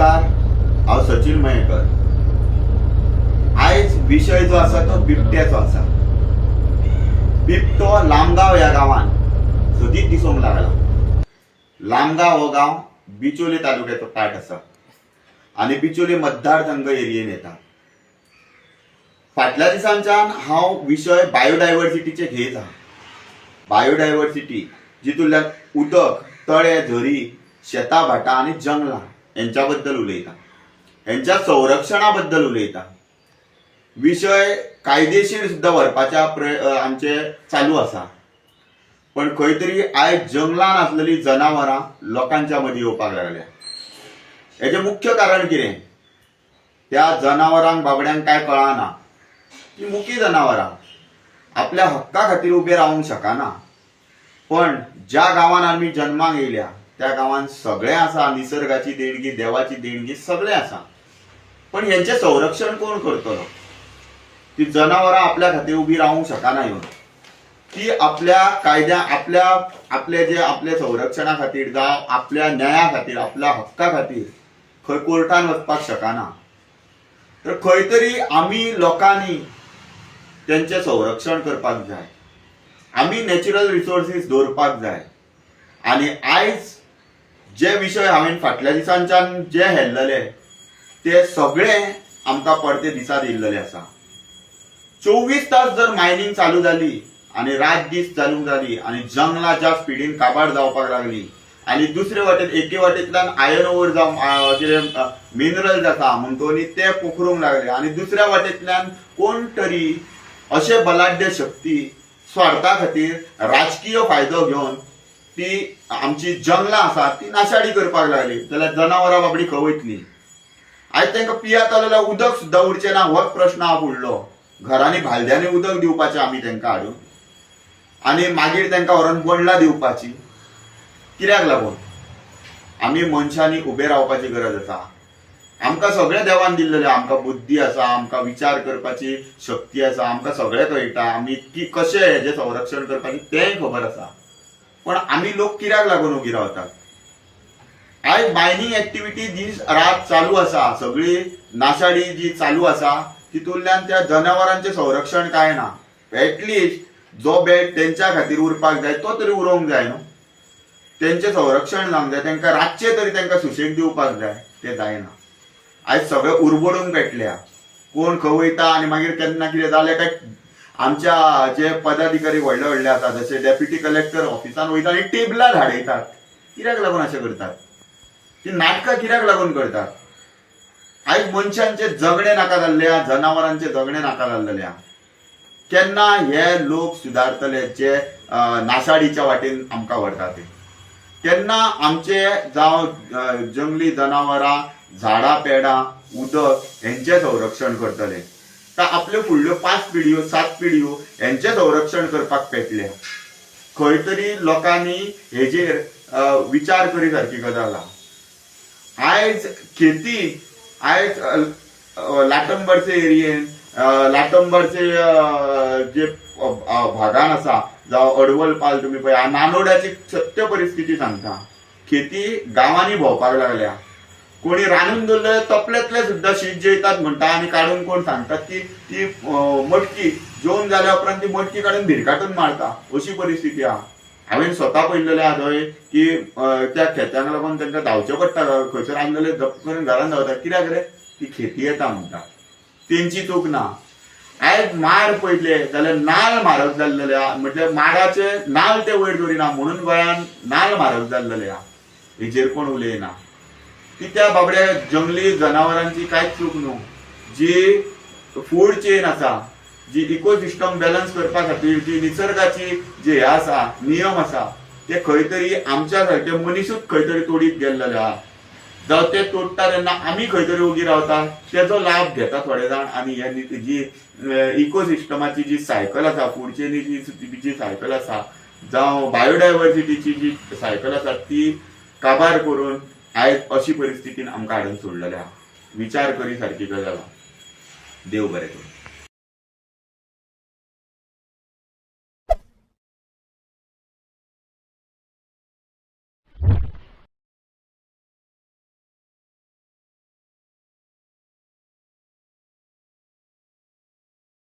नमस्कार, हांव सचिन मयेकर। आयज विषय जो आसा तो बिबट्याचो आसा। बिबटो लामगांव ह्या गांवांत सदीत दिसूंक लागला। लामगांव हो गांव बिचोले तालुक्याचो पार्ट आसा आनी बिचोले मतदारसंघ एरियेन येता। फाटल्या दिसांच्यान हांव विशय बायोडायवर्सिटीचे घेयत आहा। बायोडायवर्सिटी जितूंतल्यान उदक, तळे, झरी, शेतां भाटां आनी जंगलां हेंच्या बद्दल उलयता, हेंच्या संरक्षणा बद्दल उलयता। विशय कायदेशीर सुद्दां व्हरपाचे आमचे चालू आसा, पण खंय तरी आयज जंगलांत आसलेली जनावरां लोकांच्या मदीं येवपाक लागल्या। हेजें मुख्य कारण कितें? त्या जनावरांक बाबड्यांक काय कळना की मुकी जनावरां आपल्या हक्का खातीर उबे रावंक शकना। पण ज्या गांवांत आमी जन्माक येयल्या त्या गांवांत सगळें आसा, निसर्गाची देणगी, देवाची देणगी सगळें आसा, पण हेंचें संरक्षण कोण करतलो? ती जनावरां आपल्या खातीर उबी रावंक शकना ह्यो। ती आपल्या कायद्या आपल्या संरक्षणा खातीर जावं आपल्या न्याया खातीर, आपल्या हक्का खातीर खंय कोर्टान वचपाक शकना। तर खंय तरी आमी लोकांनी तेंचें संरक्षण करपाक जाय। आमी नॅचरल रिसोर्सीस दवरपाक जाय। आनी आयज जे विशय हांवें फाटल्या दिसांच्यान जे हेल्लले ते सगळे आमकां पडते दिसात येयल्लेले आसा। 24 तास जर मायनिंग चालू जाली आनी रात दीस चालू जाली आनी जंगलां ज्या स्पिडीन काबार जावपाक लागली आनी दुसरे वाटेन एके वाटेंतल्यान आयर्न ओर जावं मिनरल्स आसा म्हणटोनी ते पोखरूंक लागले आनी दुसऱ्या वाटेंतल्यान कोण तरी अशे बलाढ्य शक्ती स्वार्था खातीर राजकीय फायदो घेवन ती आमची जंगलां आसा ती नाशाडी करपाक लागली, जाल्यार जनावरां बाबडी खंय वयतली? आयज तांकां पियात जाल्यार उदक सुद्दां उरचें ना होच प्रश्न हा फुडलो। घरांनी भालद्यांनी उदक दिवपाचें आमी तांकां हाडून आनी मागीर तांकां व्हरून बोंडला दिवपाची। कित्याक लागून? आमी मनशांनी उबे रावपाची गरज आसा। आमकां सगळें देवान दिल्लेलें, आमकां बुद्धी आसा, आमकां विचार करपाची शक्ती आसा, आमकां सगळें कळटा, आमी की कशें हेजें संरक्षण करपाचें तेंय खबर आसा, पण आमी लोक कित्याक लागून उगी रावतात? आयज मायनिंग एक्टिविटी दीस रात चालू आसा, सगळी नाशाडी जी चालू आसा तितूंतल्यान त्या जनावरांचें संरक्षण काय ना। एटलिस्ट जो बेड तेंच्या खातीर उरपाक जाय तो तरी उरोवंक जाय न्हू। तेंचें संरक्षण जावंक जाय, तांकां रातचे तरी तांकां सुशेग दिवपाक जाय, तें जायना। आयज सगळें उरबडून पेटल्या, कोण खंय वयता आनी मागीर केन्ना कितें जालें काय आमच्या जे पदाधिकारी व्हडले व्हडले आसा जशे डेप्युटी कलेक्टर ऑफिसान वयता आनी टेबलां धाडयतात। कित्याक लागून अशें करतात? ती नाटकां कित्याक लागून करतात? आयज मनशांचे जगणे नाका जाल्ले, जनावरांचे जगणे नाका जाल्लेले। केन्ना हे लोक सुदारतले जे नाशाडीच्या वाटेन आमकां व्हरता ते? केन्ना आमचे जावं जंगली जनावरां, झाडां पेडां, उदक हेंचें संरक्षण करतले? काय आपल्यो फुडल्यो 5 पिढयो 7 पिढयो हेंचें संरक्षण करपाक पेटल्या? खंय तरी लोकांनी हेजेर विचार करी सारकी गजाल आहा। आयज खेती, आयज लाटंबरचे एरियेन, लाटंबरचे जे भागान आसा जावं अडवल पाल तुमी पळय, नानोड्याची सत्य परिस्थिती सांगता। खेती गांवांनी भोंवपाक लागल्या। कोणी रांदून दवरले तपलेतले सुद्दां शीत जेयतात म्हणटा आनी काडून कोण सांगतात की ती मटकी जेवून जाल्या उपरांत ती मटकी काडून भिरकाटून मारता, अशी परिस्थिती आहा। हांवें स्वता पळयल्लेलें आहा थंय की त्या खेत्यांक लागून तांकां धांवचें पडटा, खंयसर आसलेले जप्त करून घरान धांवतात। कित्याक रे? ती खेती येता म्हणटा, तेंची चूक ना। आयज माड पळयले जाल्यार नाल्ल म्हारग जाल्लेले आहा, म्हटल्यार माडाचे नाल्ल ते वयर दवरिना म्हणून गोंयान नाल्ल म्हारग जाल्लेले आहा। हेजेर कोण उलयना। ती त्या बाबड्या जंगली जनावरांची कांयच चूक न्हू। जी फूड चेन आसा, जी इकोसिस्टम बॅलन्स करपा खातीर जी निसर्गाची जी हे आसा, नियम आसा, ते खंय तरी आमच्या सारके मनीसूच खंय तरी तोडीत गेल्लेले आहा। जावं ते तोडटा तेन्ना आमी खंय तरी उगी रावता, तेजो लाभ घेता थोडे जाण आनी हे जी इकोसिस्टमाची जी सायकल आसा, फूड चेनीची जी सायकल आसा, जावं बायोडायवर्सिटीची जी सायकल आसा ती काबार करून आयज अशी परिस्थितीन आमकां हाडून सोडलेले आहा। विचार करी सारकी गजाल आहा। देव बरें करूं।